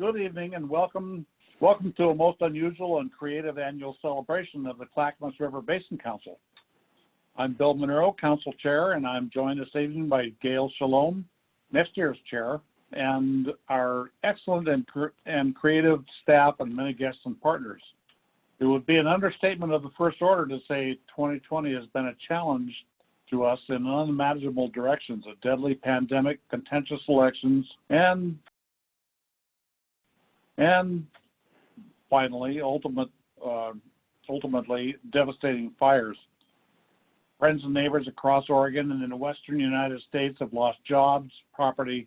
Good evening and welcome to a most unusual and creative annual celebration of the Clackamas River Basin Council. I'm Bill Monroe, Council Chair, and I'm joined this evening by Gail Shalom, next year's Chair, and our excellent and creative staff and many guests and partners. It would be an understatement of the first order to say 2020 has been a challenge to us in unimaginable directions: a deadly pandemic, contentious elections, and finally, ultimately, devastating fires. Friends and neighbors across Oregon and in the western United States have lost jobs, property,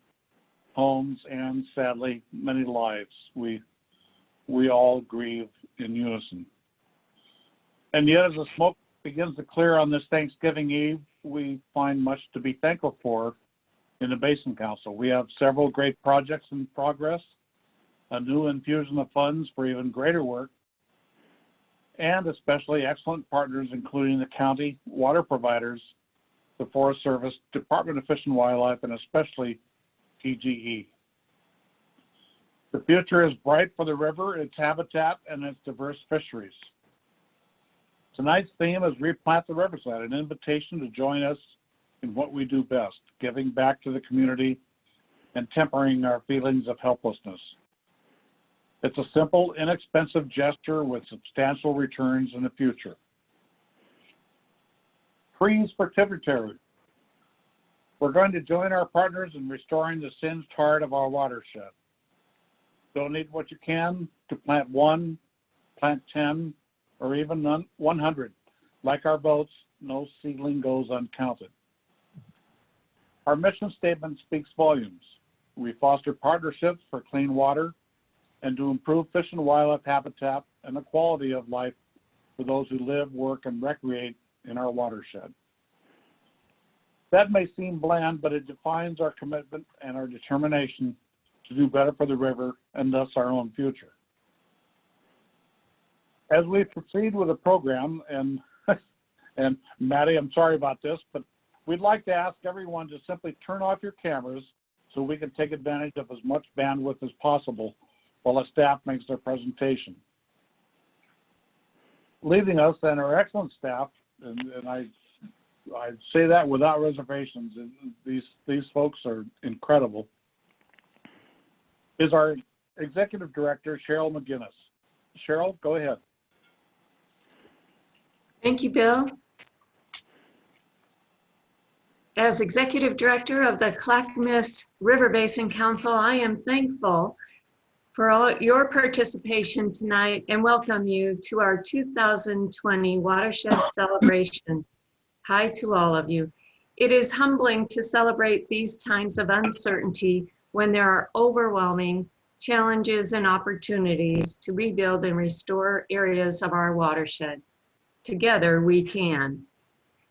homes, and sadly, many lives. We all grieve in unison. And yet, as the smoke begins to clear on this Thanksgiving Eve, we find much to be thankful for in the Basin Council. We have several great projects in progress, a new infusion of funds for even greater work, and especially excellent partners, including the county, water providers, the Forest Service, Department of Fish and Wildlife, and especially PGE. The future is bright for the river, its habitat, and its diverse fisheries. Tonight's theme is Replant the Riverside, an invitation to join us in what we do best, giving back to the community and tempering our feelings of helplessness. It's a simple, inexpensive gesture with substantial returns in the future. Trees for tributaries. We're going to join our partners in restoring the singed heart of our watershed. Donate what you can to plant 1, plant 10, or even 100. Like our votes, no seedling goes uncounted. Our mission statement speaks volumes. We foster partnerships for clean water and to improve fish and wildlife habitat and the quality of life for those who live, work, and recreate in our watershed. That may seem bland, but it defines our commitment and our determination to do better for the river and thus our own future. As we proceed with the program, and Maddie, I'm sorry about this, but we'd like to ask everyone to simply turn off your cameras so we can take advantage of as much bandwidth as possible while the staff makes their presentation. Leaving us and our excellent staff, and I say that without reservations, these folks are incredible, is our Executive Director, Cheryl McGinnis. Cheryl, go ahead. Thank you, Bill. As Executive Director of the Clackamas River Basin Council, I am thankful for all your participation tonight and welcome you to our 2020 Watershed Celebration. Hi to all of you. It is humbling to celebrate these times of uncertainty when there are overwhelming challenges and opportunities to rebuild and restore areas of our watershed. Together we can.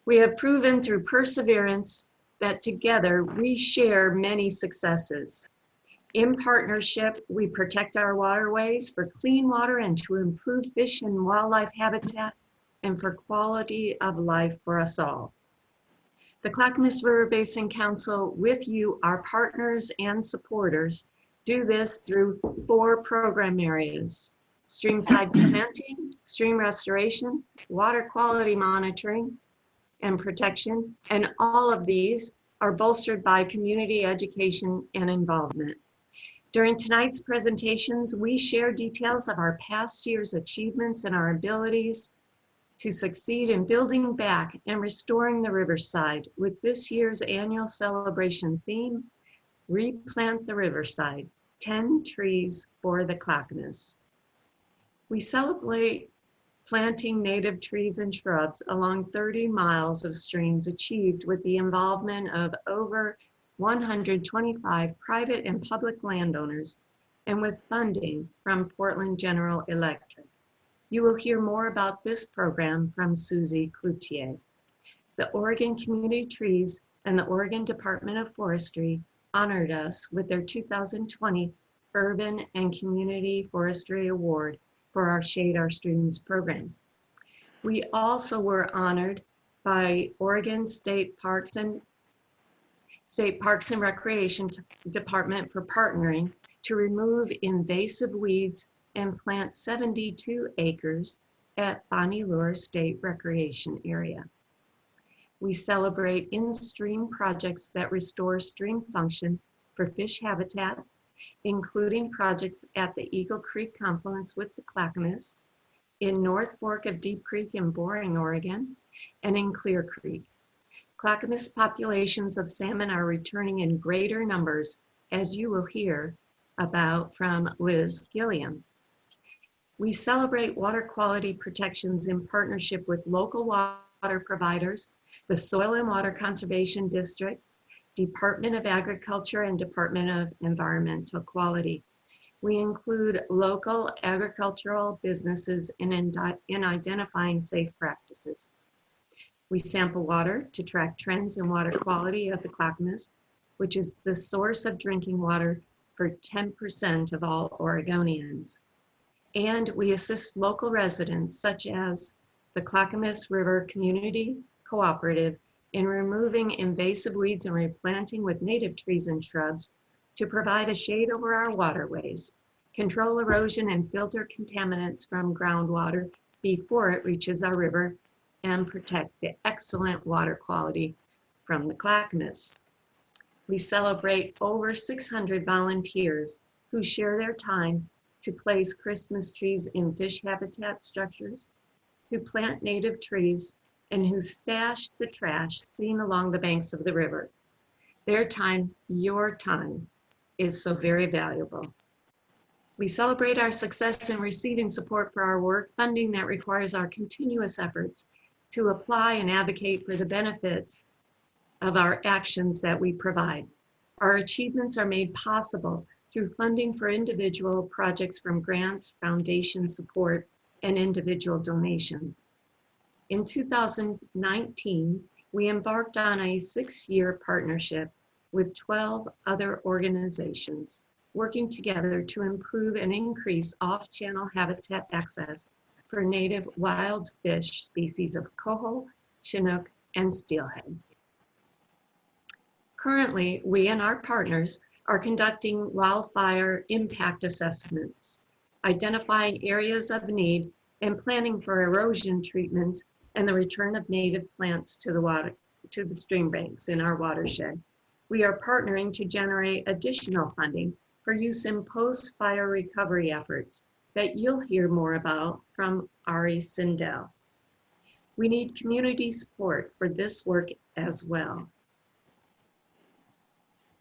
We have proven through perseverance that together we share many successes. In partnership, we protect our waterways for clean water and to improve fish and wildlife habitat and for quality of life for us all. The Clackamas River Basin Council, with you, our partners and supporters, do this through 4 program areas: streamside planting, stream restoration, water quality monitoring and protection, and all of these are bolstered by community education and involvement. During tonight's presentations, we share details of our past year's achievements and our abilities to succeed in building back and restoring the Riverside with this year's annual celebration theme, Replant the Riverside, 10 trees for the Clackamas. We celebrate planting native trees and shrubs along 30 miles of streams achieved with the involvement of over 125 private and public landowners and with funding from Portland General Electric. You will hear more about this program from Suzi Cloutier. The Oregon Community Trees and the Oregon Department of Forestry honored us with their 2020 Urban and Community Forestry Award for our Shade Our Streams program. We also were honored by Oregon State Parks and Recreation Department for partnering to remove invasive weeds and plant 72 acres at Bonnie Lure State Recreation Area. We celebrate in-stream projects that restore stream function for fish habitat, including projects at the Eagle Creek confluence with the Clackamas, in North Fork of Deep Creek in Boring, Oregon, and in Clear Creek. Clackamas populations of salmon are returning in greater numbers, as you will hear about from Liz Gilliam. We celebrate water quality protections in partnership with local water providers, the Soil and Water Conservation District, Department of Agriculture, and Department of Environmental Quality. We include local agricultural businesses in identifying safe practices. We sample water to track trends in water quality of the Clackamas, which is the source of drinking water for 10% of all Oregonians. And we assist local residents, such as the Clackamas River Community Cooperative, in removing invasive weeds and replanting with native trees and shrubs to provide a shade over our waterways, control erosion and filter contaminants from groundwater before it reaches our river, and protect the excellent water quality from the Clackamas. We celebrate over 600 volunteers who share their time to place Christmas trees in fish habitat structures, who plant native trees, and who stash the trash seen along the banks of the river. Their time, your time, is so very valuable. We celebrate our success in receiving support for our work, funding that requires our continuous efforts to apply and advocate for the benefits of our actions that we provide. Our achievements are made possible through funding for individual projects from grants, foundation support, and individual donations. In 2019, we embarked on a 6-year partnership with 12 other organizations working together to improve and increase off-channel habitat access for native wild fish species of coho, chinook, and steelhead. Currently, we and our partners are conducting wildfire impact assessments, identifying areas of need, and planning for erosion treatments and the return of native plants to the stream banks in our watershed. We are partnering to generate additional funding for use in post-fire recovery efforts that you'll hear more about from Ari Sindel. We need community support for this work as well.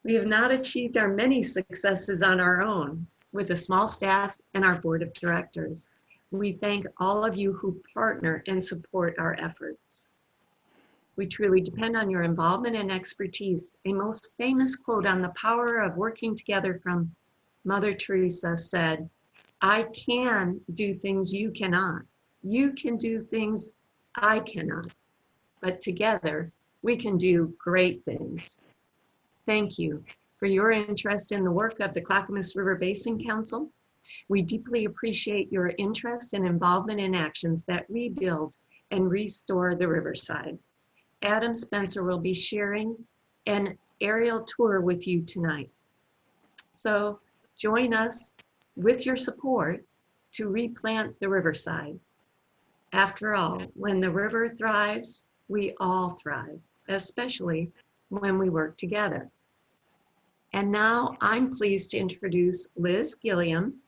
We have not achieved our many successes on our own with a small staff and our board of directors. We thank all of you who partner and support our efforts. We truly depend on your involvement and expertise. A most famous quote on the power of working together from Mother Teresa said, "I can do things you cannot. You can do things I cannot. But together, we can do great things." Thank you for your interest in the work of the Clackamas River Basin Council. We deeply appreciate your interest and involvement in actions that rebuild and restore the Riverside. Adam Spencer will be sharing an aerial tour with you tonight. So join us with your support to replant the Riverside. After all, when the river thrives, we all thrive, especially when we work together. And now I'm pleased to introduce Liz Gilliam,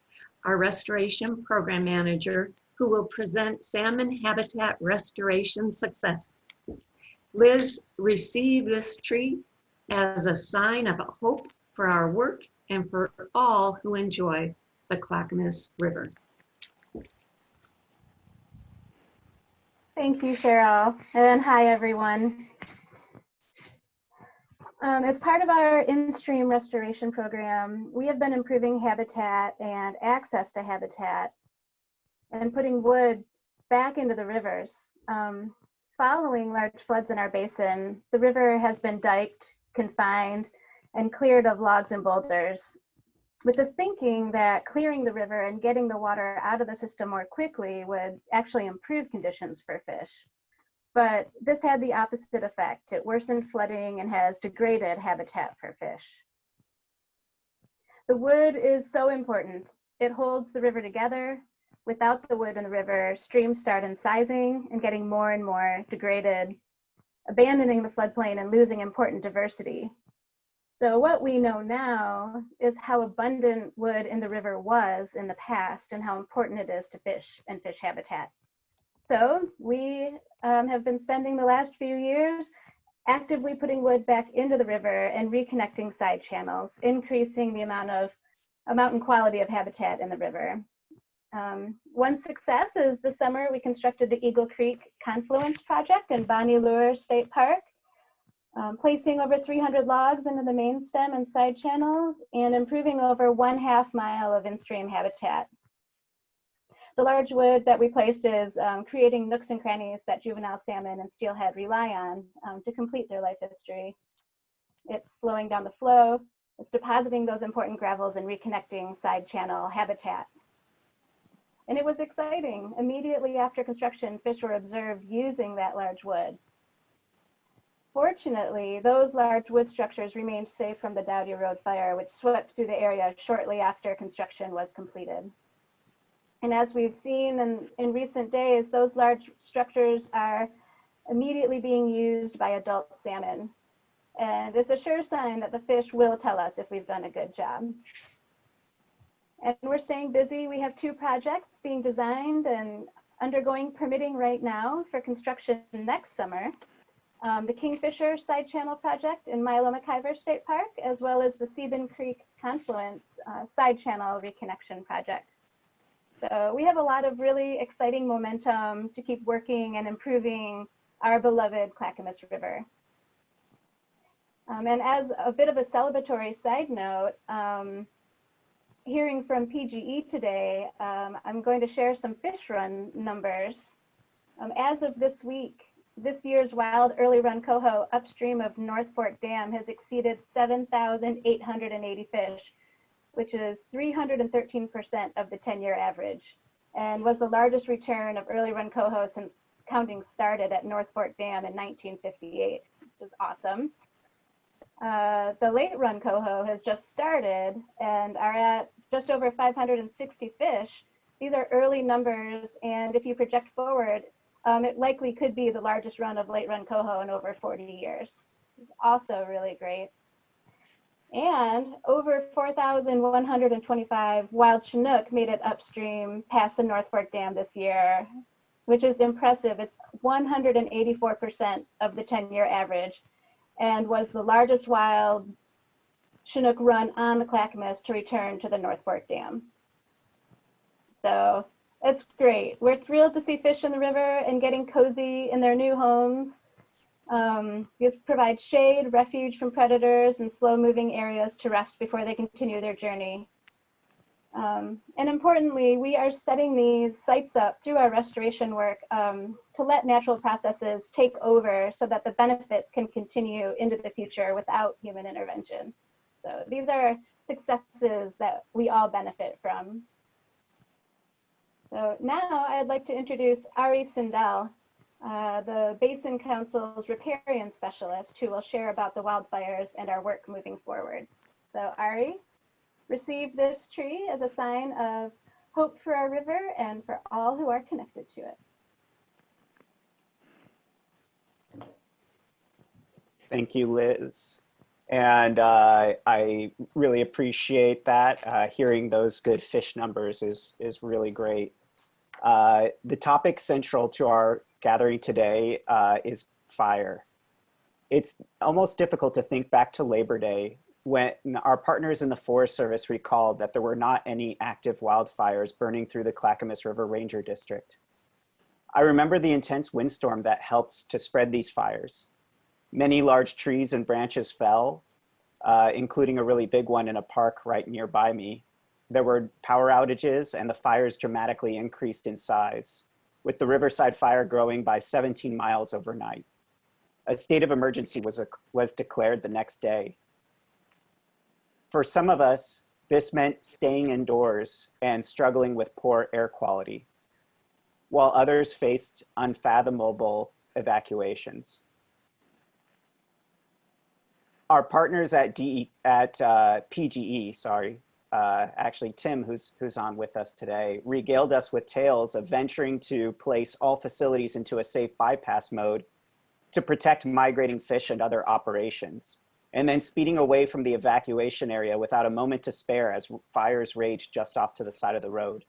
our Restoration Program Manager, who will present salmon habitat restoration success. Liz received this tree as a sign of hope for our work and for all who enjoy the Clackamas River. Thank you, Cheryl, and hi, everyone. As part of our in-stream restoration program, we have been improving habitat and access to habitat and putting wood back into the rivers. Following large floods in our basin, the river has been diked, confined, and cleared of logs and boulders, with the thinking that clearing the river and getting the water out of the system more quickly would actually improve conditions for fish. But this had the opposite effect. It worsened flooding and has degraded habitat for fish. The wood is so important. It holds the river together. Without the wood in the river, streams start incising and getting more and more degraded, abandoning the floodplain and losing important diversity. So what we know now is how abundant wood in the river was in the past and how important it is to fish and fish habitat. So we have been spending the last few years actively putting wood back into the river and reconnecting side channels, increasing the amount and quality of habitat in the river. One success is this summer we constructed the Eagle Creek Confluence Project in Bonnie Lure State Park, placing over 300 logs into the main stem and side channels and improving over 1/2 mile of in-stream habitat. The large wood that we placed is creating nooks and crannies that juvenile salmon and steelhead rely on to complete their life history. It's slowing down the flow, it's depositing those important gravels and reconnecting side channel habitat. And it was exciting. Immediately after construction, fish were observed using that large wood. Fortunately, those large wood structures remained safe from the Dowdy Road fire, which swept through the area shortly after construction was completed. And as we've seen in recent days, those large structures are immediately being used by adult salmon. And it's a sure sign that the fish will tell us if we've done a good job. And we're staying busy. We have 2 projects being designed and undergoing permitting right now for construction next summer. The Kingfisher Side Channel Project in Milo-McIver State Park, as well as the Sebin Creek Confluence Side Channel Reconnection Project. So we have a lot of really exciting momentum to keep working and improving our beloved Clackamas River. And as a bit of a celebratory side note, hearing from PGE today, I'm going to share some fish run numbers. As of this week, this year's wild early run coho upstream of North Fork Dam has exceeded 7,880 fish, which is 313% of the 10-year average, and was the largest return of early run coho since counting started at North Fork Dam in 1958, which is awesome. The late run coho has just started and are at just over 560 fish. These are early numbers, and if you project forward, it likely could be the largest run of late run coho in over 40 years. It's also really great. And over 4,125 wild Chinook made it upstream past the North Fork Dam this year, which is impressive. It's 184% of the 10-year average and was the largest wild Chinook run on the Clackamas to return to the North Fork Dam. So it's great. We're thrilled to see fish in the river and getting cozy in their new homes. These provide shade, refuge from predators, and slow-moving areas to rest before they continue their journey. And importantly, we are setting these sites up through our restoration work to let natural processes take over so that the benefits can continue into the future without human intervention. So these are successes that we all benefit from. So now I'd like to introduce Ari Sindel, the Basin Council's Riparian Specialist, who will share about the wildfires and our work moving forward. So Ari, receive this tree as a sign of hope for our river and for all who are connected to it. Thank you, Liz. And I really appreciate that. Hearing those good fish numbers is really great. The topic central to our gathering today is fire. It's almost difficult to think back to Labor Day when our partners in the Forest Service recalled that there were not any active wildfires burning through the Clackamas River Ranger District. I remember the intense windstorm that helped to spread these fires. Many large trees and branches fell, including a really big one in a park right nearby me. There were power outages and the fires dramatically increased in size, with the Riverside fire growing by 17 miles overnight. A state of emergency was declared the next day. For some of us, this meant staying indoors and struggling with poor air quality, while others faced unfathomable evacuations. Our partners at PGE actually Tim, who's on with us today, regaled us with tales of venturing to place all facilities into a safe bypass mode to protect migrating fish and other operations, and then speeding away from the evacuation area without a moment to spare as fires raged just off to the side of the road.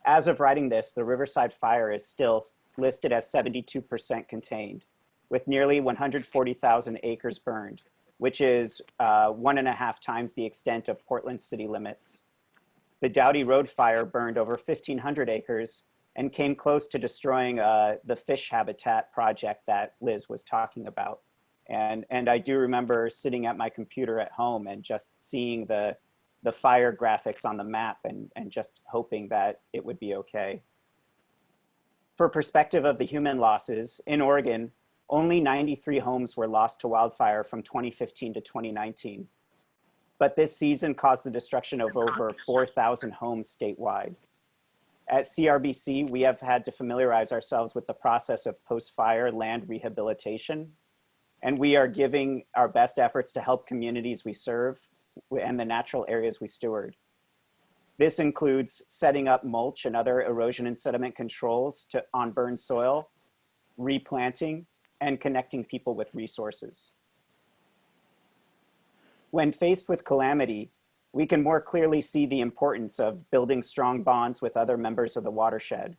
As of writing this, the Riverside fire is still listed as 72% contained, with nearly 140,000 acres burned, which is 1.5 times the extent of Portland city limits. The Dowdy Road fire burned over 1,500 acres and came close to destroying the fish habitat project that Liz was talking about. And I do remember sitting at my computer at home and just seeing the fire graphics on the map and just hoping that it would be okay. For perspective of the human losses, in Oregon, only 93 homes were lost to wildfire from 2015 to 2019. But this season caused the destruction of over 4,000 homes statewide. At CRBC, we have had to familiarize ourselves with the process of post-fire land rehabilitation, and we are giving our best efforts to help communities we serve and the natural areas we steward. This includes setting up mulch and other erosion and sediment controls on burned soil, replanting, and connecting people with resources. When faced with calamity, we can more clearly see the importance of building strong bonds with other members of the watershed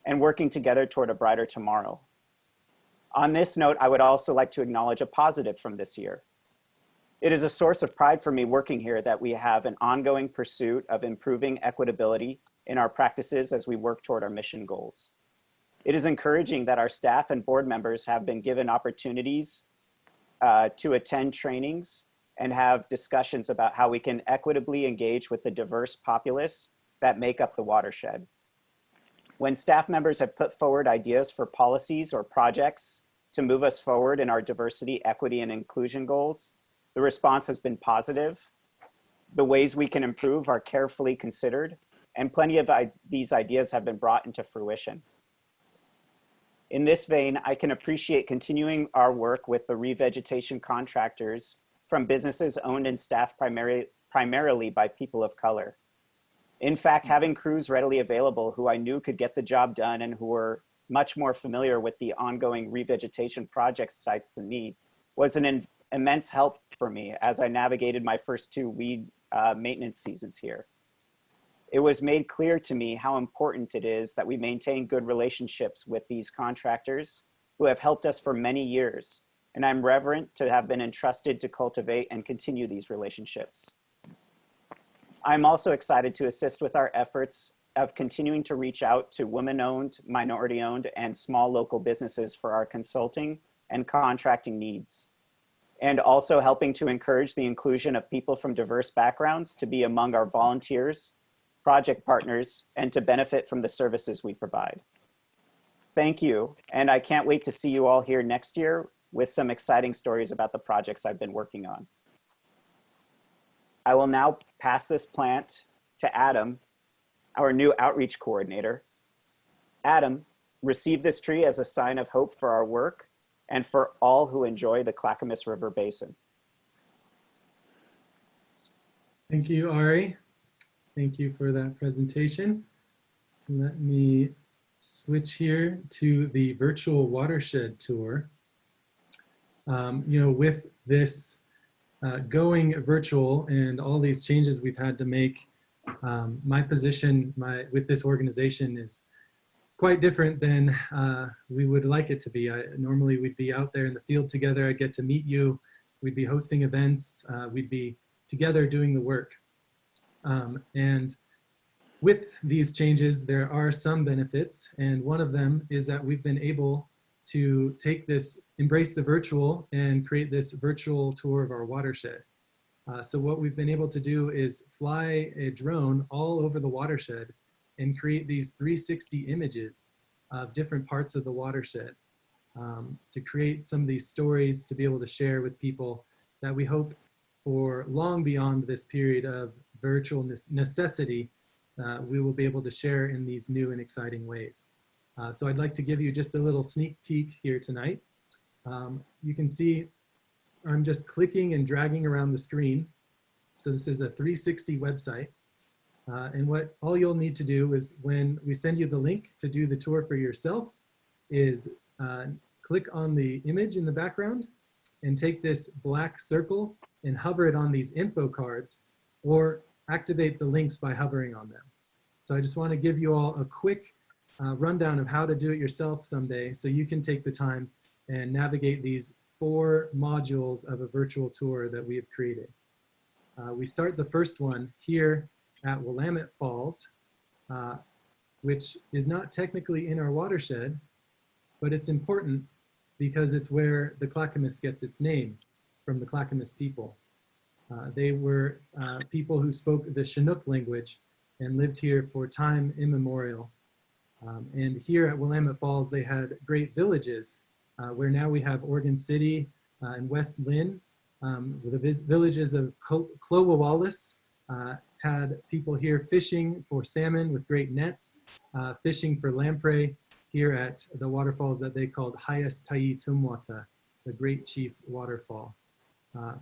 and working together toward a brighter tomorrow. On this note, I would also like to acknowledge a positive from this year. It is a source of pride for me working here that we have an ongoing pursuit of improving equitability in our practices as we work toward our mission goals. It is encouraging that our staff and board members have been given opportunities to attend trainings and have discussions about how we can equitably engage with the diverse populace that make up the watershed. When staff members have put forward ideas for policies or projects to move us forward in our diversity, equity, and inclusion goals, the response has been positive. The ways we can improve are carefully considered, and plenty of these ideas have been brought into fruition. In this vein, I can appreciate continuing our work with the revegetation contractors from businesses owned and staffed primarily by people of color. In fact, having crews readily available who I knew could get the job done and who were much more familiar with the ongoing revegetation project sites than me was an immense help for me as I navigated my first 2 weed maintenance seasons here. It was made clear to me how important it is that we maintain good relationships with these contractors who have helped us for many years, and I'm reverent to have been entrusted to cultivate and continue these relationships. I'm also excited to assist with our efforts of continuing to reach out to women-owned, minority-owned, and small local businesses for our consulting and contracting needs, and also helping to encourage the inclusion of people from diverse backgrounds to be among our volunteers, project partners, and to benefit from the services we provide. Thank you, and I can't wait to see you all here next year with some exciting stories about the projects I've been working on. I will now pass this plant to Adam, our new outreach coordinator. Adam, receive this tree as a sign of hope for our work and for all who enjoy the Clackamas River Basin. Thank you, Ari. Thank you for that presentation. Let me switch here to the virtual watershed tour. With this going virtual and all these changes we've had to make, my position with this organization is quite different than we would like it to be. Normally we'd be out there in the field together. I'd get to meet you. We'd be hosting events. We'd be together doing the work. And with these changes, there are some benefits. And one of them is that we've been able to embrace the virtual and create this virtual tour of our watershed. So what we've been able to do is fly a drone all over the watershed and create these 360 images of different parts of the watershed to create some of these stories to be able to share with people that we hope for long beyond this period of virtual necessity, we will be able to share in these new and exciting ways. So I'd like to give you just a little sneak peek here tonight. You can see I'm just clicking and dragging around the screen So this is a 360 website. And what all you'll need to do is when we send you the link to do the tour for yourself is click on the image in the background and take this black circle and hover it on these info cards, or activate the links by hovering on them. So I just want to give you all a quick rundown of how to do it yourself someday, so you can take the time and navigate these 4 modules of a virtual tour that we have created. We start the first one here at Willamette Falls, which is not technically in our watershed, but it's important because it's where the Clackamas gets its name, from the Clackamas people. They were people who spoke the Chinook language and lived here for time immemorial. And here at Willamette Falls, they had great villages, where now we have Oregon City and West Lynn, with the villages of Clowawalis, had people here fishing for salmon with great nets, fishing for lamprey here at the waterfalls that they called Hayas Tai Tumwata, the Great Chief Waterfall.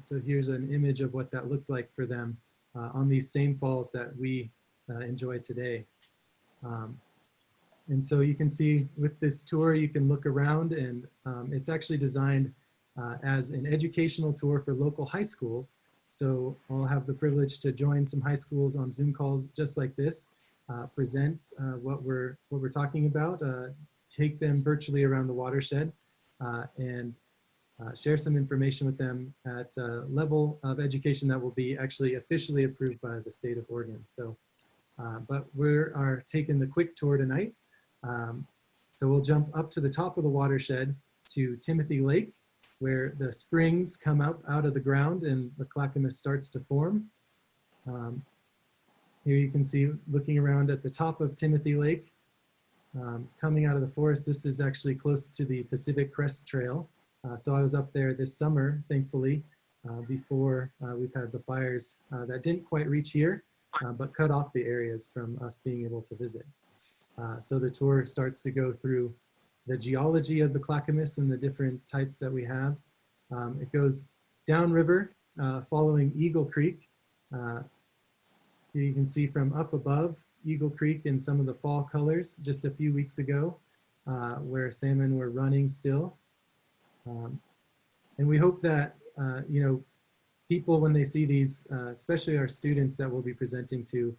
So here's an image of what that looked like for them on these same falls that we enjoy today. And so you can see with this tour, you can look around, and it's actually designed as an educational tour for local high schools. So I'll have the privilege to join some high schools on Zoom calls just like this, present what we're talking about, take them virtually around the watershed, and share some information with them at a level of education that will be actually officially approved by the state of Oregon. So, but we are taking the quick tour tonight. So we'll jump up to the top of the watershed to Timothy Lake, where the springs come up out of the ground and the Clackamas starts to form. Here you can see, looking around at the top of Timothy Lake, coming out of the forest, this is actually close to the Pacific Crest Trail. So I was up there this summer, thankfully, before we've had the fires that didn't quite reach here, but cut off the areas from us being able to visit. So the tour starts to go through the geology of the Clackamas and the different types that we have. It goes downriver, following Eagle Creek. Here you can see from up above Eagle Creek in some of the fall colors just a few weeks ago, where salmon were running still. And we hope that, you know, people, when they see these, especially our students that we'll be presenting to,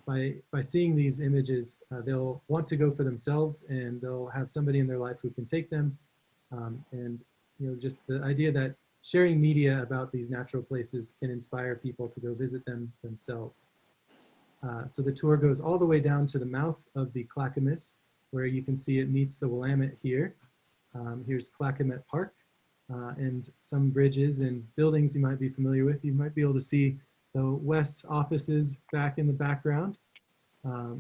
by seeing these images, they'll want to go for themselves, and they'll have somebody in their life who can take them. And, you know, just the idea that sharing media about these natural places can inspire people to go visit them themselves. So the tour goes all the way down to the mouth of the Clackamas, where you can see it meets the Willamette here. Here's Clackamas Park, and some bridges and buildings you might be familiar with. You might be able to see the West offices back in the background. A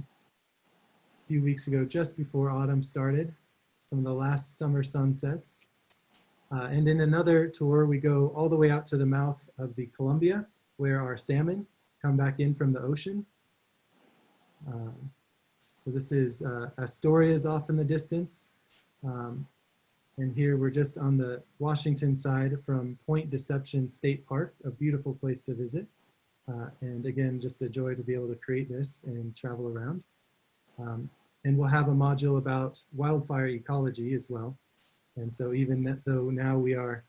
few weeks ago, just before autumn started, some of the last summer sunsets. And in another tour, we go all the way out to the mouth of the Columbia, where our salmon come back in from the ocean. So this is Astoria's off in the distance. And here we're just on the Washington side from Point Deception State Park, a beautiful place to visit. And again, just a joy to be able to create this and travel around. And we'll have a module about wildfire ecology as well. And so even though now we are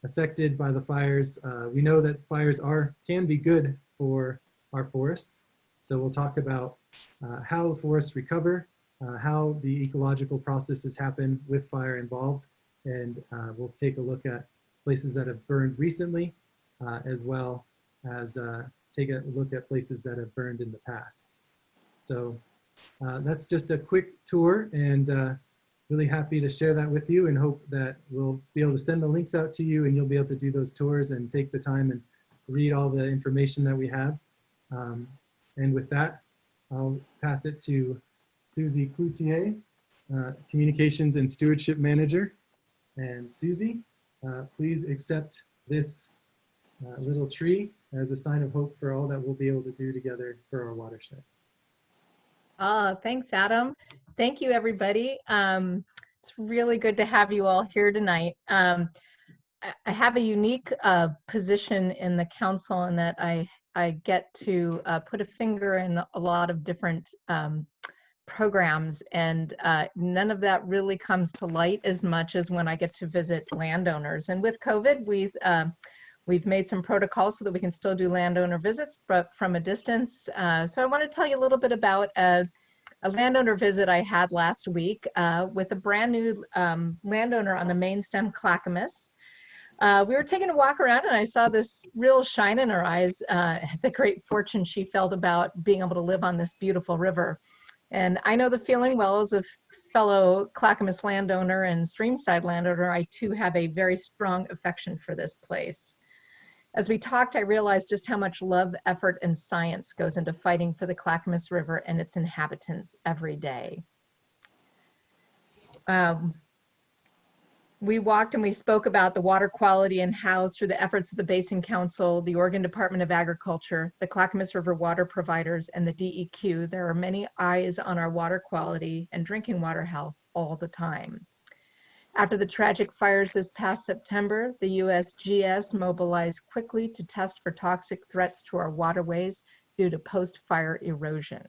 affected by the fires, we know that fires can be good for our forests. So we'll talk about how forests recover, how the ecological processes happen with fire involved, and we'll take a look at places that have burned recently, as well as take a look at places that have burned in the past. So that's just a quick tour, and really happy to share that with you, and hope that we'll be able to send the links out to you, and you'll be able to do those tours and take the time and read all the information that we have. And with that, I'll pass it to Suzi Cloutier, Communications and Stewardship Manager. And Suzi, please accept this little tree as a sign of hope for all that we'll be able to do together for our watershed. Thanks, Adam. Thank you, everybody. It's really good to have you all here tonight. I have a unique position in the council in that I get to put a finger in a lot of different programs, and none of that really comes to light as much as when I get to visit landowners. And with COVID, we've made some protocols so that we can still do landowner visits, but from a distance. So I want to tell you a little bit about a landowner visit I had last week with a brand new landowner on the main stem Clackamas. We were taking a walk around and I saw this real shine in her eyes at the great fortune she felt about being able to live on this beautiful river. And I know the feeling well. As a fellow Clackamas landowner and streamside landowner, I too have a very strong affection for this place. As we talked, I realized just how much love, effort, and science goes into fighting for the Clackamas River and its inhabitants every day. We walked and we spoke about the water quality and how, through the efforts of the Basin Council, the Oregon Department of Agriculture, the Clackamas River water providers, and the DEQ, there are many eyes on our water quality and drinking water health all the time. After the tragic fires this past September, the USGS mobilized quickly to test for toxic threats to our waterways due to post-fire erosion.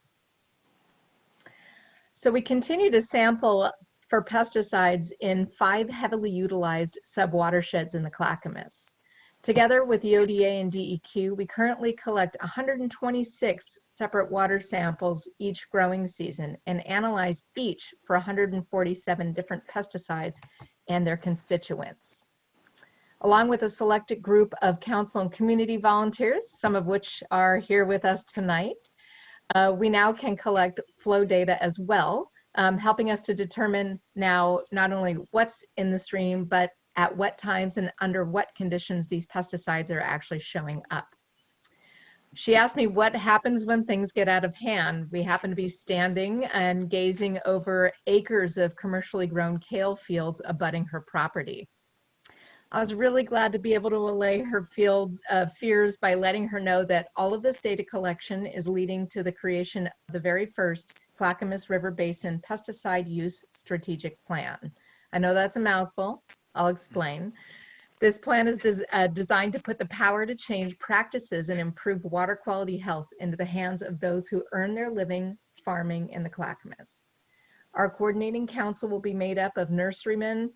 So we continue to sample for pesticides in 5 heavily utilized sub-watersheds in the Clackamas. Together with the ODA and DEQ, we currently collect 126 separate water samples each growing season and analyze each for 147 different pesticides and their constituents. Along with a selected group of council and community volunteers, some of which are here with us tonight, we now can collect flow data as well, helping us to determine now not only what's in the stream, but at what times and under what conditions these pesticides are actually showing up. She asked me what happens when things get out of hand. We happen to be standing and gazing over acres of commercially grown kale fields abutting her property. I was really glad to be able to allay her fears by letting her know that all of this data collection is leading to the creation of the very first Clackamas River Basin Pesticide Use Strategic Plan. I know that's a mouthful. I'll explain. This plan is designed to put the power to change practices and improve water quality health into the hands of those who earn their living farming in the Clackamas. Our coordinating council will be made up of nurserymen,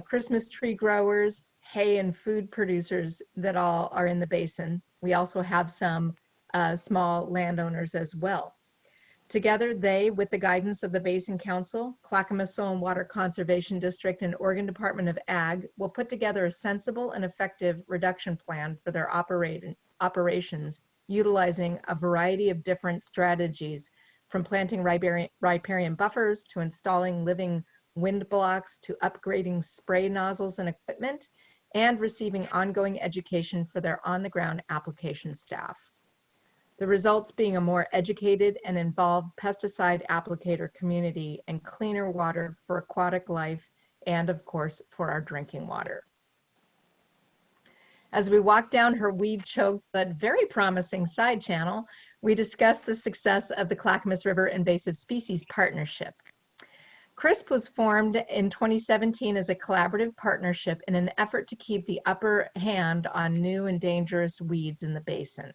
Christmas tree growers, hay and food producers that all are in the basin. We also have some small landowners as well. Together, they, with the guidance of the Basin Council, Clackamas Soil and Water Conservation District, and Oregon Department of Ag, will put together a sensible and effective reduction plan for their operations, utilizing a variety of different strategies, from planting riparian buffers to installing living wind blocks to upgrading spray nozzles and equipment, and receiving ongoing education for their on-the-ground application staff. The results being a more educated and involved pesticide applicator community and cleaner water for aquatic life and, of course, for our drinking water. As we walk down her weed-choked but very promising side channel, we discussed the success of the Clackamas River Invasive Species Partnership. CRISP was formed in 2017 as a collaborative partnership in an effort to keep the upper hand on new and dangerous weeds in the basin.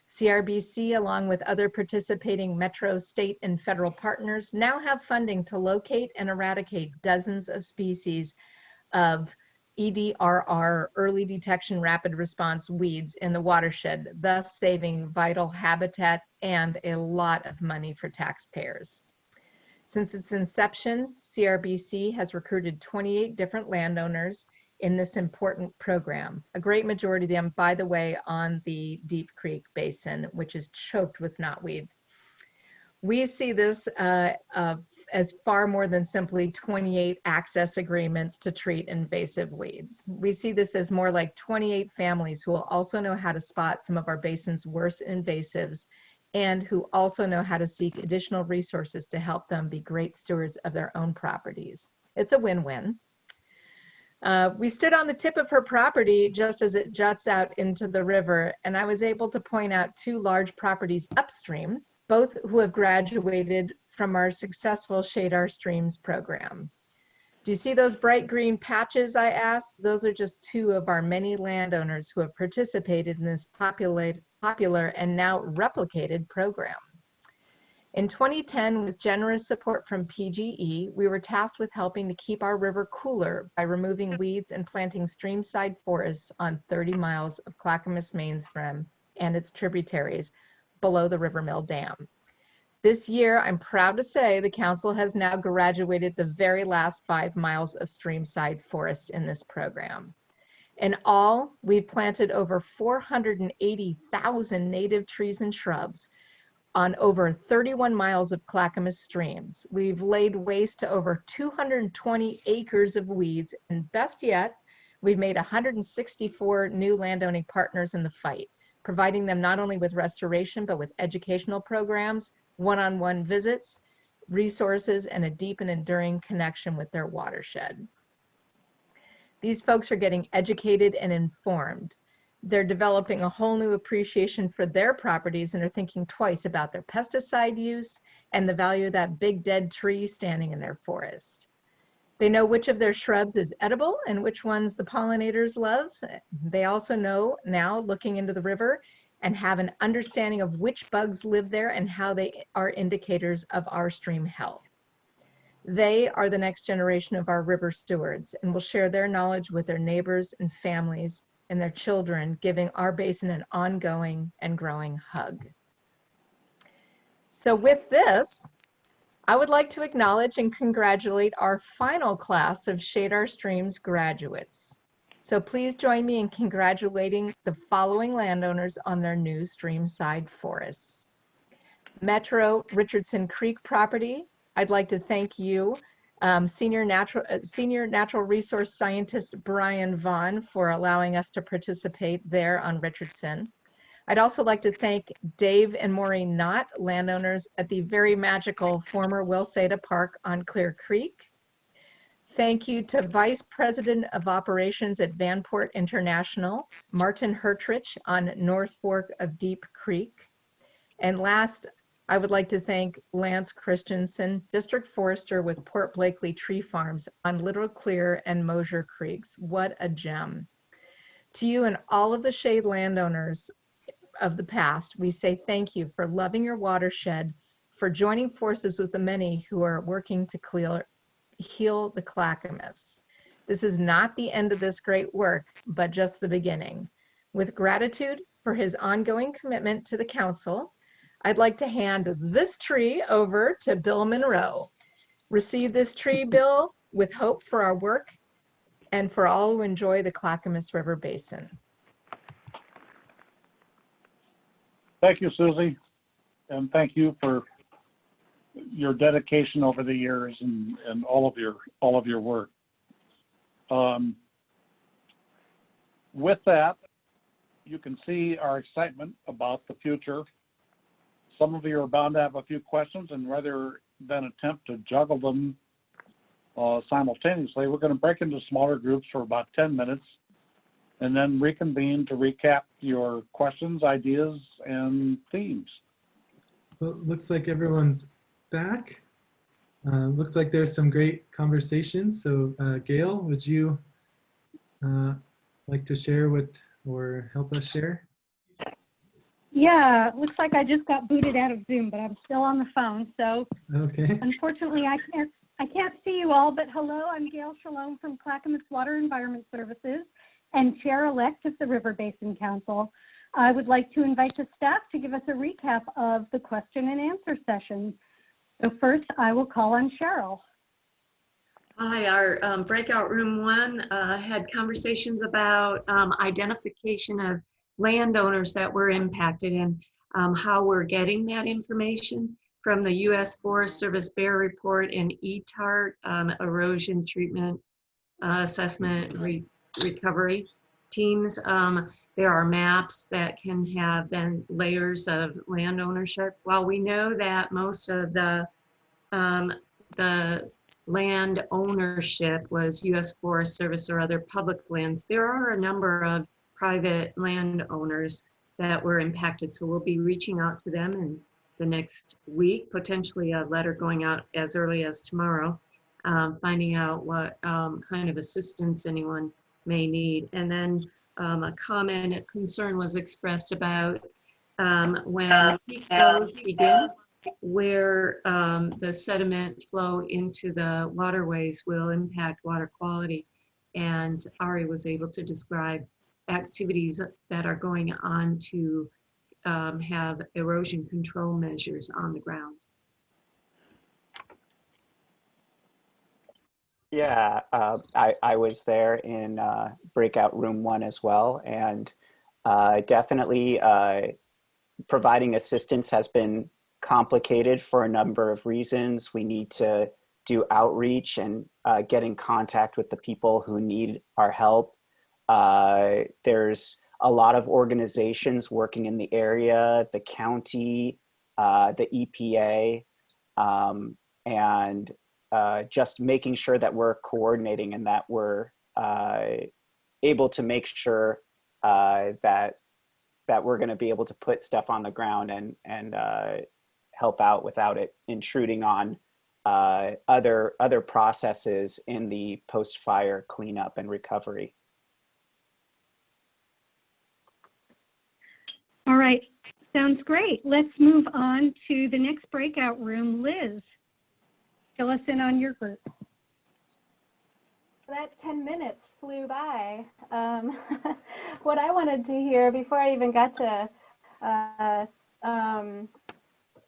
CRBC, along with other participating metro, state, and federal partners, now have funding to locate and eradicate dozens of species of EDRR, early detection rapid response weeds in the watershed, thus saving vital habitat and a lot of money for taxpayers. Since its inception, CRBC has recruited 28 different landowners in this important program. A great majority of them, by the way, on the Deep Creek Basin, which is choked with knotweed. We see this as far more than simply 28 access agreements to treat invasive weeds. We see this as more like 28 families who will also know how to spot some of our basin's worst invasives and who also know how to seek additional resources to help them be great stewards of their own properties. It's a win-win. We stood on the tip of her property just as it juts out into the river, and I was able to point out 2 large properties upstream, both who have graduated from our successful Shade Our Streams program. Do you see those bright green patches I asked? Those are just 2 of our many landowners who have participated in this popular and now replicated program. In 2010, with generous support from PGE, we were tasked with helping to keep our river cooler by removing weeds and planting streamside forests on 30 miles of Clackamas mainstem and its tributaries below the River Mill Dam. This year, I'm proud to say the council has now graduated the very last 5 miles of streamside forest in this program. In all, we've planted over 480,000 native trees and shrubs on over 31 miles of Clackamas streams. We've laid waste to over 220 acres of weeds, and best yet, we've made 164 new landowning partners in the fight, providing them not only with restoration, but with educational programs, one-on-one visits, resources, and a deep and enduring connection with their watershed. These folks are getting educated and informed. They're developing a whole new appreciation for their properties and are thinking twice about their pesticide use and the value of that big dead tree standing in their forest. They know which of their shrubs is edible and which ones the pollinators love. They also know now, looking into the river, and have an understanding of which bugs live there and how they are indicators of our stream health. They are the next generation of our river stewards and will share their knowledge with their neighbors and families and their children, giving our basin an ongoing and growing hug. So with this, I would like to acknowledge and congratulate our final class of Shade Our Streams graduates. So please join me in congratulating the following landowners on their new streamside forests. Metro Richardson Creek property, I'd like to thank you, Senior Natural Resource Scientist Brian Vaughn, for allowing us to participate there on Richardson. I'd also like to thank Dave and Maureen Knott, landowners at the very magical former Wilseta Park on Clear Creek. Thank you to Vice President of Operations at Vanport International, Martin Hertrich on North Fork of Deep Creek. And last, I would like to thank Lance Christensen, District Forester with Port Blakely Tree Farms on Little Clear and Mosier Creeks. What a gem. To you and all of the shade landowners of the past, we say thank you for loving your watershed, for joining forces with the many who are working to heal the Clackamas. This is not the end of this great work, but just the beginning. With gratitude for his ongoing commitment to the council, I'd like to hand this tree over to Bill Monroe. Receive this tree, Bill, with hope for our work and for all who enjoy the Clackamas River Basin. Thank you, Suzi, and thank you for your dedication over the years and all of your work. With that, you can see our excitement about the future. Some of you are bound to have a few questions, and rather than attempt to juggle them simultaneously, we're going to break into smaller groups for about 10 minutes and then reconvene to recap your questions, ideas, and themes. Well, looks like everyone's back. Looks like there's some great conversations. So Gail, would you like to share or help us share? Yeah, looks like I just got booted out of Zoom, but I'm still on the phone. So okay. Unfortunately, I can't see you all, but hello, I'm Gail Shalom from Clackamas Water Environment Services and Chair-elect of the River Basin Council. I would like to invite the staff to give us a recap of the question and answer session. So first, I will call on Cheryl. Hi, our breakout room 1 had conversations about identification of landowners that were impacted and how we're getting that information from the U.S. Forest Service Bear Report and ETART, erosion treatment assessment recovery teams. There are maps that can have then layers of land ownership. While we know that most of the land ownership was U.S. Forest Service or other public lands, there are a number of private landowners that were impacted. So we'll be reaching out to them in the next week, potentially a letter going out as early as tomorrow. finding out what kind of assistance anyone may need. And then a comment, a concern was expressed about when peak flows begin, where the sediment flow into the waterways will impact water quality. And Ari was able to describe activities that are going on to have erosion control measures on the ground. Yeah, I was there in breakout room 1 as well, and definitely providing assistance has been complicated for a number of reasons. We need to do outreach and get in contact with the people who need our help. There's a lot of organizations working in the area, the county, the EPA, and just making sure that we're coordinating and that we're able to make sure that we're going to be able to put stuff on the ground and help out without it intruding on other processes in the post-fire cleanup and recovery. All right, sounds great. Let's move on to the next breakout room. Liz, fill us in on your group. That 10 minutes flew by. What I wanted to hear before I even got to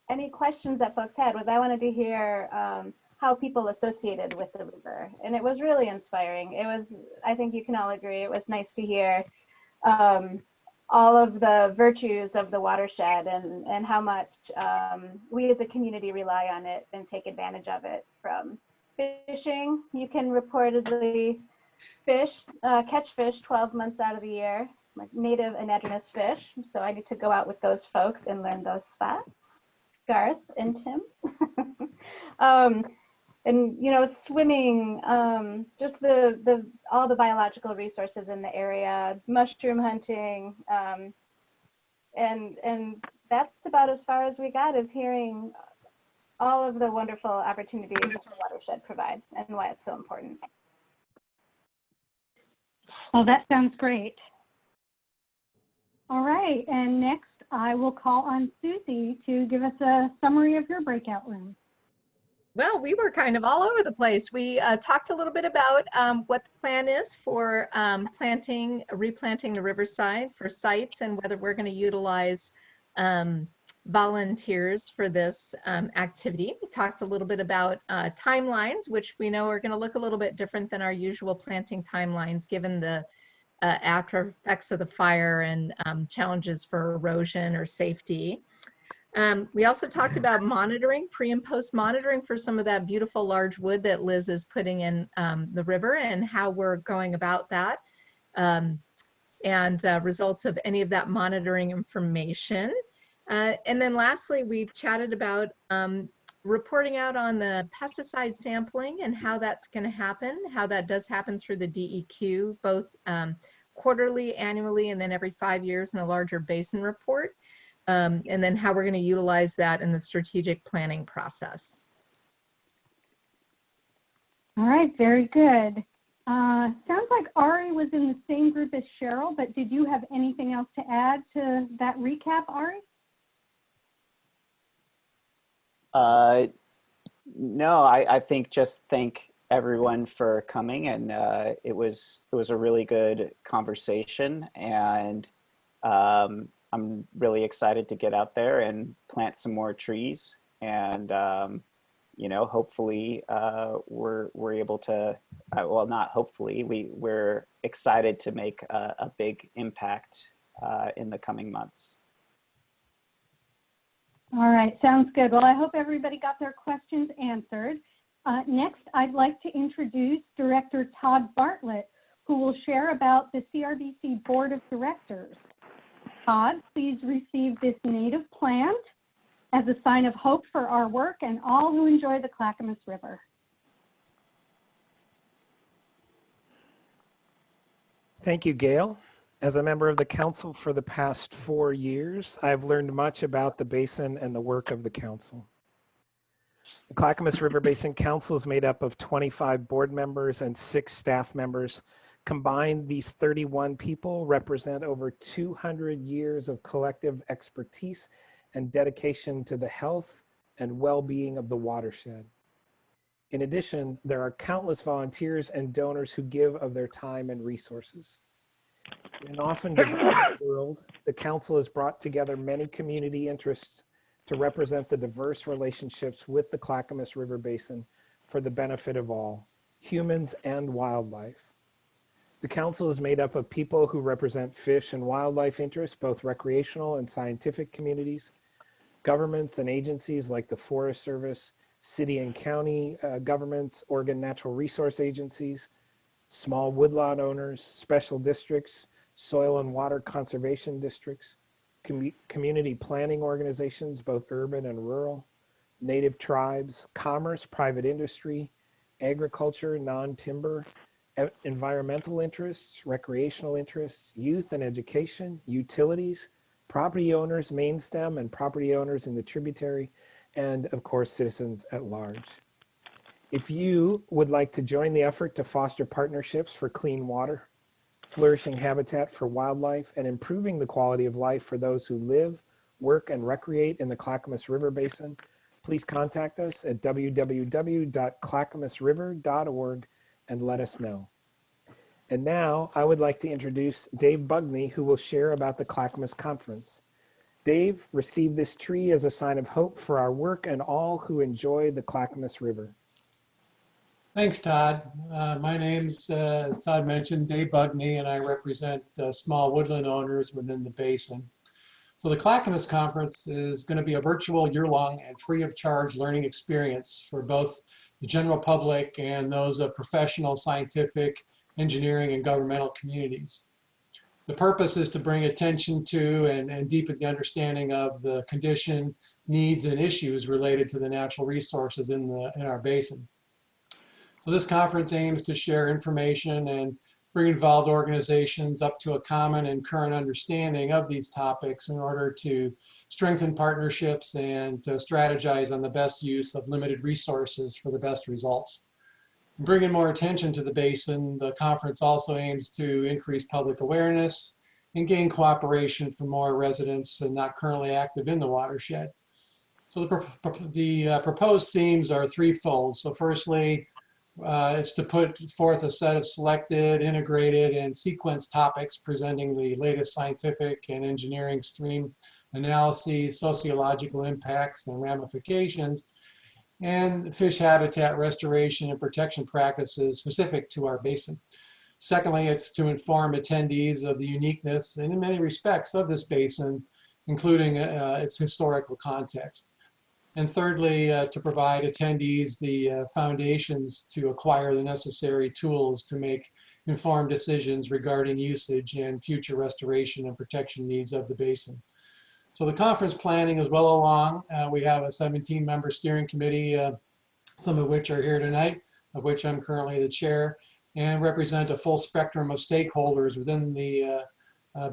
any questions that folks had was I wanted to hear how people associated with the river. And it was really inspiring. It was, I think you can all agree, it was nice to hear all of the virtues of the watershed and how much we as a community rely on it and take advantage of it. From fishing, you can reportedly catch fish 12 months out of the year, like native anadromous fish. So I need to go out with those folks and learn those spots. Garth and Tim. And you know, swimming, just all the biological resources in the area, mushroom hunting, and that's about as far as we got, is hearing all of the wonderful opportunities that the watershed provides and why it's so important. Well, that sounds great. All right, and next I will call on Suzi to give us a summary of your breakout room. Well, we were kind of all over the place. We talked a little bit about what the plan is for replanting the Riverside for sites and whether we're going to utilize volunteers for this activity. We talked a little bit about timelines, which we know are going to look a little bit different than our usual planting timelines, given the after effects of the fire and challenges for erosion or safety. We also talked about monitoring, pre and post monitoring for some of that beautiful large wood that Liz is putting in the river and how we're going about that, and results of any of that monitoring information. And then lastly, we've chatted about reporting out on the pesticide sampling and how that's going to happen, how that does happen through the DEQ, both quarterly, annually, and then every 5 years in a larger basin report. And then how we're going to utilize that in the strategic planning process. All right, very good. Sounds like Ari was in the same group as Cheryl, but did you have anything else to add to that recap, Ari? No, I think just thank everyone for coming, and it was a really good conversation, and I'm really excited to get out there and plant some more trees, and you know, hopefully we're able to, well, not hopefully, we're excited to make a big impact in the coming months. All right, sounds good. Well, I hope everybody got their questions answered. Next, I'd like to introduce Director Todd Bartlett, who will share about the CRBC Board of Directors. Todd, please receive this native plant as a sign of hope for our work and all who enjoy the Clackamas River. Thank you, Gail. As a member of the council for the past 4 years, I've learned much about the basin and the work of the council. The Clackamas River Basin Council is made up of 25 board members and 6 staff members. Combined, these 31 people represent over 200 years of collective expertise and dedication to the health and well-being of the watershed. In addition, there are countless volunteers and donors who give of their time and resources. In an often diverse world, the council has brought together many community interests to represent the diverse relationships with the Clackamas River Basin for the benefit of all, humans and wildlife. The council is made up of people who represent fish and wildlife interests, both recreational and scientific communities, governments and agencies like the Forest Service, city and county governments, Oregon Natural Resource Agencies, small woodlot owners, special districts, soil and water conservation districts, community planning organizations, both urban and rural, native tribes, commerce, private industry, agriculture, non-timber, environmental interests, recreational interests, youth and education, utilities, property owners, main stem and property owners in the tributary, and of course, citizens at large. If you would like to join the effort to foster partnerships for clean water, flourishing habitat for wildlife, and improving the quality of life for those who live, work, and recreate in the Clackamas River Basin, please contact us at www.clackamasriver.org and let us know. And now I would like to introduce Dave Bugney, who will share about the Clackamas Conference. Dave, receive this tree as a sign of hope for our work and all who enjoy the Clackamas River. Thanks, Todd. My name's, as Todd mentioned, Dave Bugney, and I represent small woodland owners within the basin. So the Clackamas Conference is going to be a virtual year-long and free of charge learning experience for both the general public and those of professional, scientific, engineering, and governmental communities. The purpose is to bring attention to and deepen the understanding of the condition, needs, and issues related to the natural resources in our basin. So this conference aims to share information and bring involved organizations up to a common and current understanding of these topics in order to strengthen partnerships and to strategize on the best use of limited resources for the best results. Bringing more attention to the basin, the conference also aims to increase public awareness and gain cooperation from more residents and not currently active in the watershed. So the proposed themes are threefold. So firstly, it's to put forth a set of selected, integrated, and sequenced topics presenting the latest scientific and engineering stream analyses, sociological impacts and ramifications, and fish habitat restoration and protection practices specific to our basin. Secondly, it's to inform attendees of the uniqueness and in many respects of this basin, including its historical context. And thirdly, to provide attendees the foundations to acquire the necessary tools to make informed decisions regarding usage and future restoration and protection needs of the basin. So the conference planning is well along. We have a 17-member steering committee, some of which are here tonight, of which I'm currently the chair, and represent a full spectrum of stakeholders within the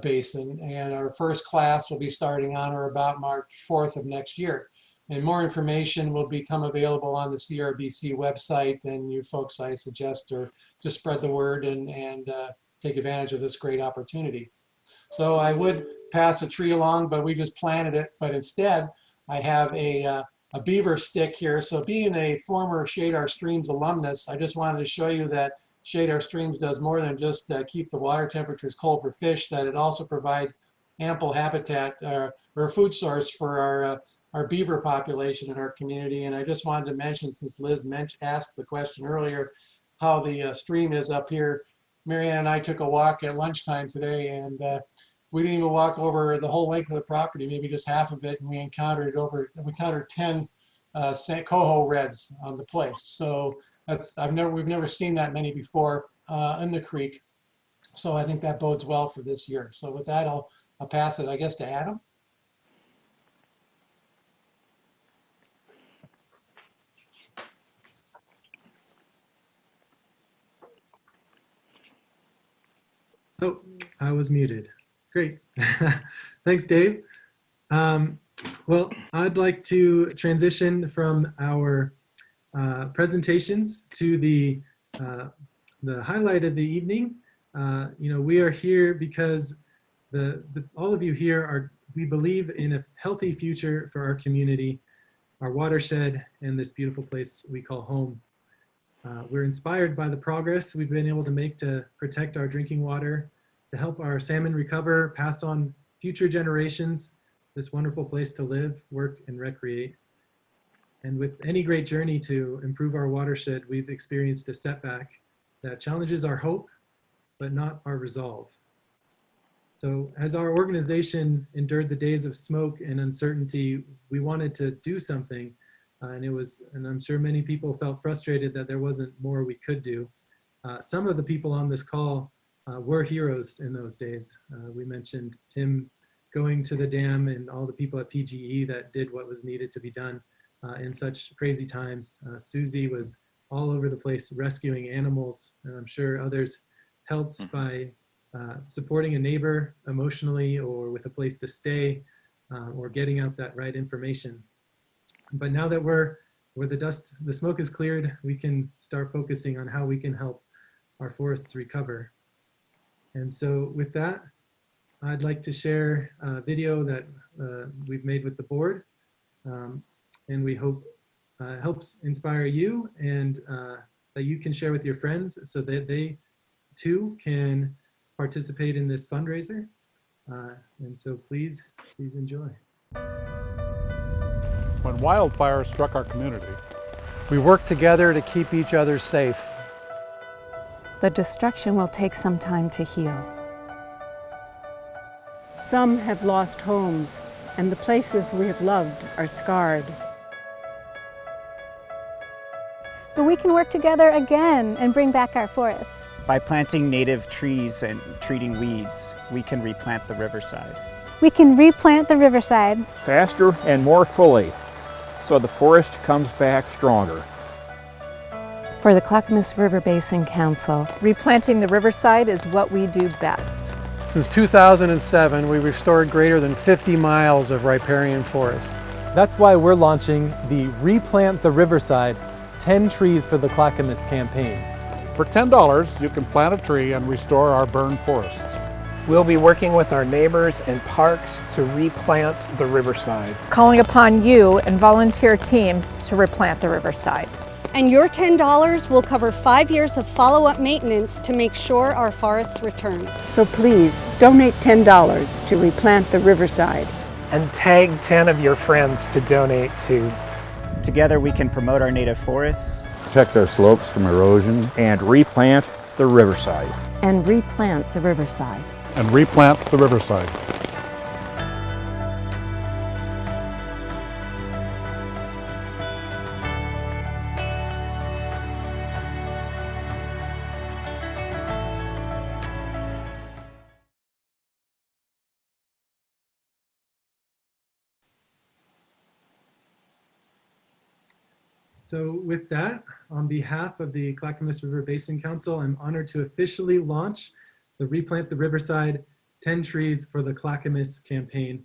basin. And our first class will be starting on or about March 4th of next year. And more information will become available on the CRBC website, and you folks, I suggest, or just spread the word and take advantage of this great opportunity. So I would pass a tree along, but we just planted it. But instead, I have a beaver stick here. So being a former Shade Our Streams alumnus, I just wanted to show you that Shade Our Streams does more than just keep the water temperatures cold for fish, that it also provides ample habitat or food source for our beaver population in our community. And I just wanted to mention, since Liz asked the question earlier, how the stream is up here. Marianne and I took a walk at lunchtime today, and we didn't even walk over the whole length of the property, maybe just half of it, and we encountered 10 coho reds on the place. So we've never seen that many before in the creek. So I think that bodes well for this year. So with that, I'll pass it, I guess, to Adam. Oh, I was muted. Great. Thanks, Dave. Well, I'd like to transition from our presentations to the highlight of the evening. We are here because all of you here we believe in a healthy future for our community, our watershed, and this beautiful place we call home. We're inspired by the progress we've been able to make to protect our drinking water, to help our salmon recover, pass on future generations this wonderful place to live, work, and recreate. And with any great journey to improve our watershed, we've experienced a setback that challenges our hope, but not our resolve. So as our organization endured the days of smoke and uncertainty, we wanted to do something. And I'm sure many people felt frustrated that there wasn't more we could do. Some of the people on this call were heroes in those days. We mentioned Tim going to the dam and all the people at PGE that did what was needed to be done in such crazy times. Suzi was all over the place rescuing animals, and I'm sure others helped by supporting a neighbor emotionally or with a place to stay or getting out that right information. But now that where the smoke is cleared, we can start focusing on how we can help our forests recover. And so with that, I'd like to share a video that we've made with the board, and we hope helps inspire you, and that you can share with your friends so that they too can participate in this fundraiser. And so please enjoy. When wildfire struck our community, we worked together to keep each other safe. The destruction will take some time to heal. Some have lost homes, and the places we have loved are scarred. But we can work together again and bring back our forests. By planting native trees and treating weeds, we can replant the riverside. We can replant the riverside faster and more fully, so the forest comes back stronger. For the Clackamas River Basin Council, replanting the riverside is what we do best. Since 2007, we restored greater than 50 miles of riparian forest. That's why we're launching the Replant the Riverside 10 Trees for the Clackamas campaign. for $10, you can plant a tree and restore our burned forests. We'll be working with our neighbors and parks to replant the riverside. Calling upon you and volunteer teams to replant the riverside. And your $10 will cover 5 years of follow-up maintenance to make sure our forests return. So please, donate $10 to replant the riverside. And tag 10 of your friends to donate to. Together we can promote our native forests, protect our slopes from erosion, and replant the riverside. And replant the riverside. And replant the riverside. So with that, on behalf of the Clackamas River Basin Council, I'm honored to officially launch the Replant the Riverside 10 Trees for the Clackamas campaign.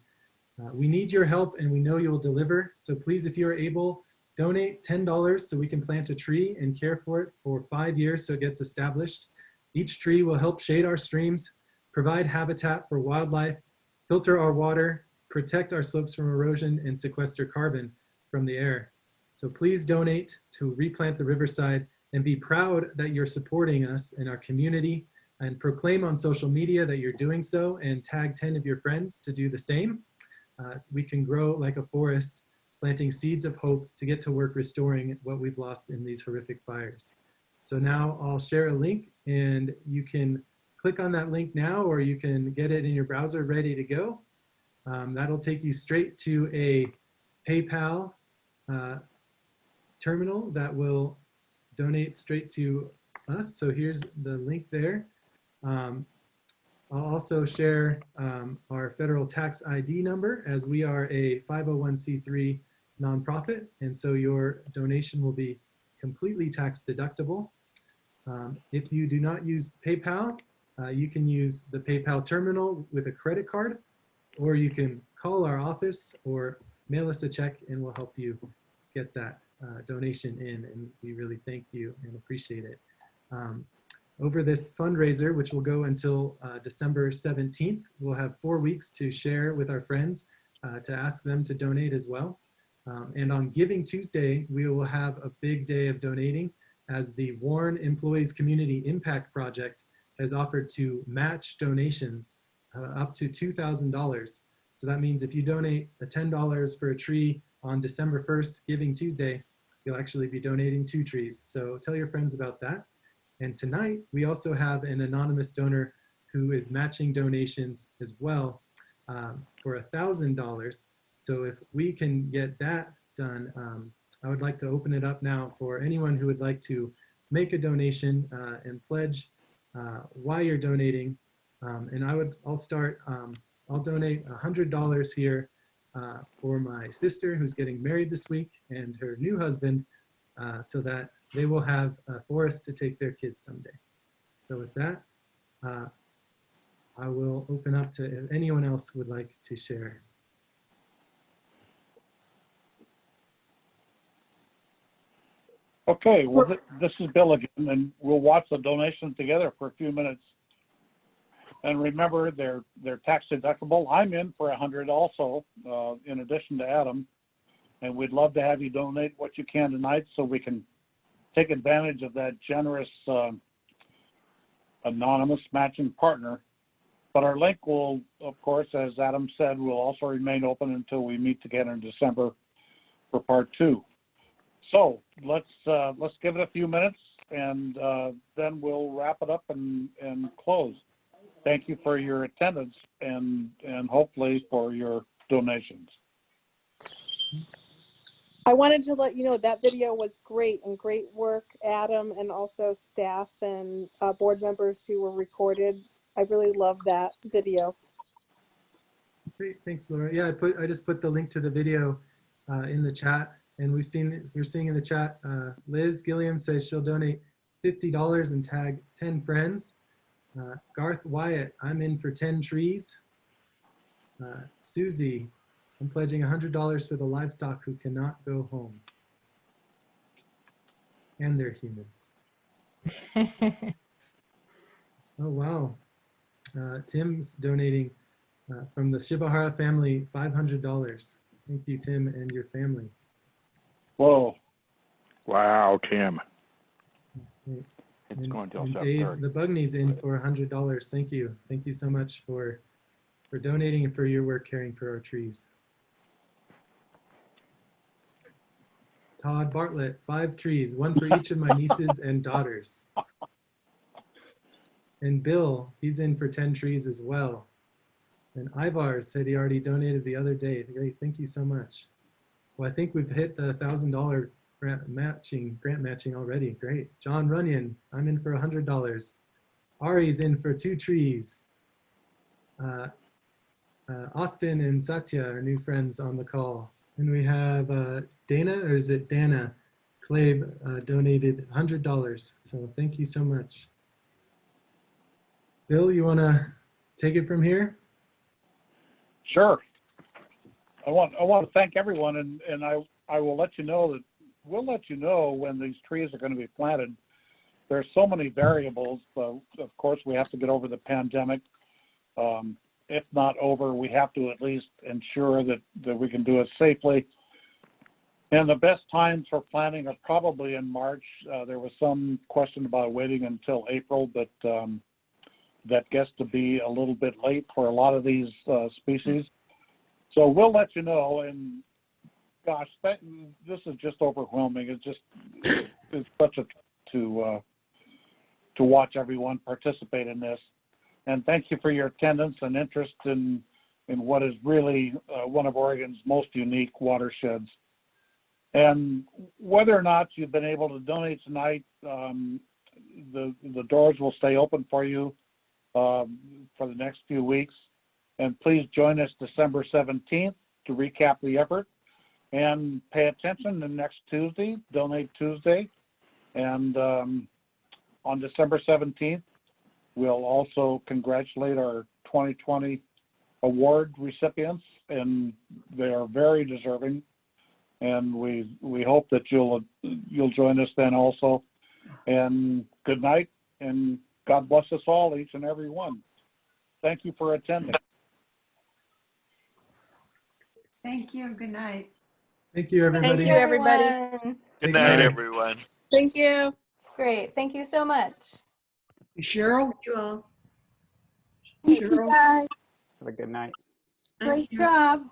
We need your help and we know you will deliver. So please, if you are able, donate $10 so we can plant a tree and care for it for 5 years so it gets established. Each tree will help shade our streams, provide habitat for wildlife, filter our water, protect our slopes from erosion, and sequester carbon from the air. So please donate to Replant the Riverside and be proud that you're supporting us in our community, and proclaim on social media that you're doing so and tag 10 of your friends to do the same. We can grow like a forest, planting seeds of hope to get to work restoring what we've lost in these horrific fires. So now I'll share a link and you can click on that link now, or you can get it in your browser ready to go. That'll take you straight to a PayPal terminal that will donate straight to us. So here's the link there. I'll also share our federal tax ID number, as we are a 501c3 nonprofit, and so your donation will be completely tax deductible. If you do not use PayPal, you can use the PayPal terminal with a credit card, or you can call our office or mail us a check and we'll help you get that donation in, and we really thank you and appreciate it. Over this fundraiser, which will go until December 17th, we'll have 4 weeks to share with our friends to ask them to donate as well. And on Giving Tuesday, we will have a big day of donating, as the Warren Employees Community Impact Project has offered to match donations up to $2,000. So that means if you donate $10 for a tree on December 1st, Giving Tuesday, you'll actually be donating 2 trees. So tell your friends about that. And tonight, we also have an anonymous donor who is matching donations as well for $1,000. So if we can get that done, I would like to open it up now for anyone who would like to make a donation and pledge why you're donating. And I'll start, I'll donate $100 here for my sister who's getting married this week and her new husband, so that they will have a forest to take their kids someday. So with that, I will open up to if anyone else would like to share. Okay, well, this is Bill again, and we'll watch the donations together for a few minutes. And remember, they're tax deductible. I'm in for 100 also, in addition to Adam. And we'd love to have you donate what you can tonight so we can take advantage of that generous anonymous matching partner. But our link will, of course, as Adam said, will also remain open until we meet again in December for part 2. So let's give it a few minutes, and then we'll wrap it up and close. Thank you for your attendance and hopefully for your donations. I wanted to let you know that video was great, and great work, Adam, and also staff and board members who were recorded. I really love that video. Great, thanks, Laura. Yeah, I just put the link to the video in the chat, and we're seeing in the chat, Liz Gilliam says she'll donate $50 and tag 10 friends. Garth Wyatt, I'm in for 10 trees. Susie, I'm pledging $100 for the livestock who cannot go home. And they're humans. Oh, wow. Tim's donating from the Shibahara family $500. Thank you, Tim, and your family. Whoa. Wow, Tim. That's great. It's going till and 7:30. Dave, the Bugny's in for $100. Thank you. Thank you so much for donating and for your work caring for our trees. Todd Bartlett, 5 trees, 1 for each of my nieces and daughters. And Bill, he's in for 10 trees as well. And Ivar said he already donated the other day. Great, thank you so much. Well, I think we've hit the $1,000 grant matching already. Great. John Runyon, I'm in for $100. Ari's in for 2 trees. Austin and Satya are new friends on the call. And we have Dana, or is it Dana? Clave donated $100. So thank you so much. Bill, you want to take it from here? Sure. I want to thank everyone, and I will let you know that we'll let you know when these trees are going to be planted. There's so many variables. Of course, we have to get over the pandemic. If not over, we have to at least ensure that we can do it safely. And the best times for planting are probably in March. There was some question about waiting until April, but that gets to be a little bit late for a lot of these species. So we'll let you know. And gosh, this is just overwhelming. It's such a to watch everyone participate in this. And thank you for your attendance and interest in what is really one of Oregon's most unique watersheds. And whether or not you've been able to donate tonight, the doors will stay open for you for the next few weeks. And please join us December 17th to recap the effort. And pay attention the next Tuesday, Donate Tuesday. And on December 17th, we'll also congratulate our 2020 award recipients, and they are very deserving. And we hope that you'll join us then also. And good night, and God bless us all, each and every one. Thank you for attending. Thank you. Good night. Thank you, everybody. Thank you, everybody. Everyone. Good Take night, care. everyone. Thank you. Great. Thank you so much. Cheryl? Thank you all. Thank you Cheryl? guys. Have a good night. Great job.